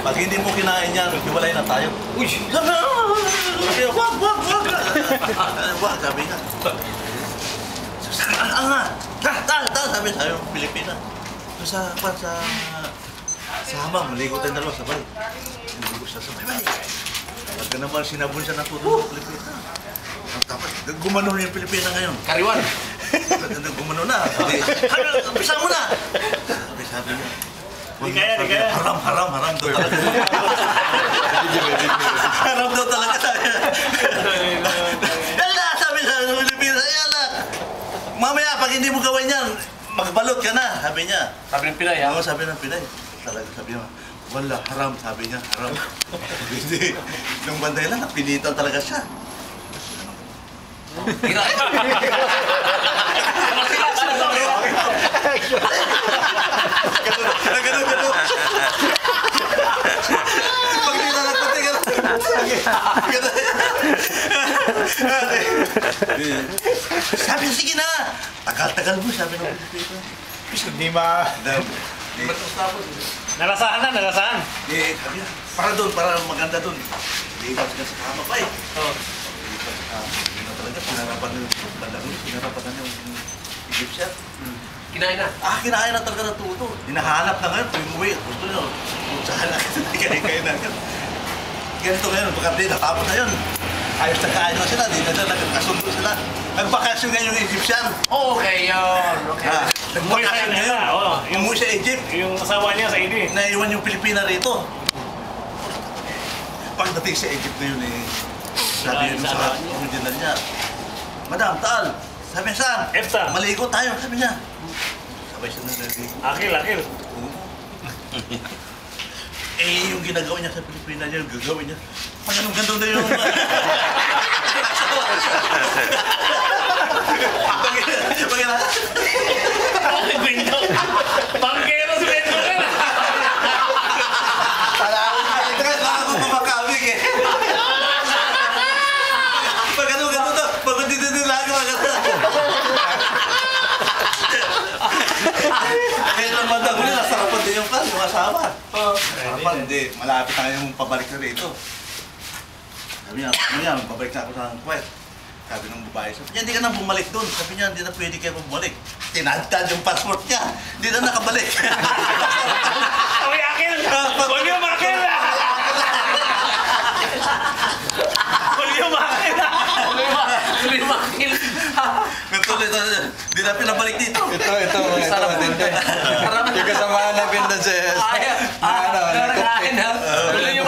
Pag hindi mo kinain yan, hiwalay na tayo. Uy! Wag! Wag, sabi niya. Sabi tayo, Pilipina. Sa hamang, maligo tayo dalawa sabay. Maligo siya sabay. Pagka naman sinabon siya ng tuto ng Pilipina. Tapos, gumano na yung Pilipina ngayon. Kariwan! Gumano na. Bisa mo na! Sabi niya. Di kaya. Haram daw talaga. Haram daw talaga sabi niya. Yala, sabi sa Pilipinas, yala. Mamaya, pag hindi mo gawin yan, magbalot ka na, sabi niya. Sabi ng Pinay, ha? Oo, sabi ng Pinay. Talaga sabi niya, wala, haram, sabi niya, haram. Hindi. Nung banday lang, napilitan talaga siya. Ganun. Pag nilalagpati, ganun. Sabi, sige na. Tagal-tagal mo, sabi ng Pilipino. Hindi ma... Nalasahan. Sabi na, para maganda doon. Lipat ka sa kama pa eh. Talaga, pinarapan na yung Egyptian. Kinain na. Kinain na talaga ng tuto. Hinahanap na ngayon, tuwing uwi. Gusto nyo, saan na kinain na ngayon. Ganito ngayon, pagkabli, natapos na yun. Ayos na kaayos na sila, di na nagkasundo sila. Nagbakasyon ngayon yung Egyptian. Okay, yun. Nagbakasyon ngayon. Umuwi sa Egypt. Yung asawa niya sa Idi. Naiwan yung Pilipina rito. Pagdating sa Egypt na yun sabi yun sa original niya, Madam, Taal, sabi niya saan? Efta. Maligo tayo, sabi niya. Sabay siya naligo. Akil. Yung ginagawa niya sa Pilipinas niya, gagawin niya. Pag anong ganda na yun. Pangkero si Bento ka na! Baka ako mamakawig eh. Pag anong ganda to, pag dito lang ako. Kaya lang bandang huli, nasarapan din yung asawa. Sarapan, hindi. Malapit na kayong pabalik na rito. Sabi niya, pabalik na ako sa Kuwait. Sabi ng babae, sabi niya, hindi ka na bumalik doon. Sabi niya, hindi na pwede kayo bumalik. Tinadtad yung passport niya. Hindi na nakabalik. Uy, Akil! Huwag yung Akil! Hindi na pinabalik dito. Ito. Yung kasamahan na Pindajes. Tuloy yung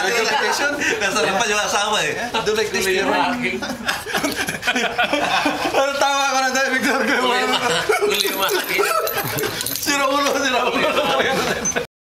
Reputation. Nasarap pa yung asawa eh. Dulik this year. Ano tawa ko na dahil Victor? Tuloy yung Sira ulo.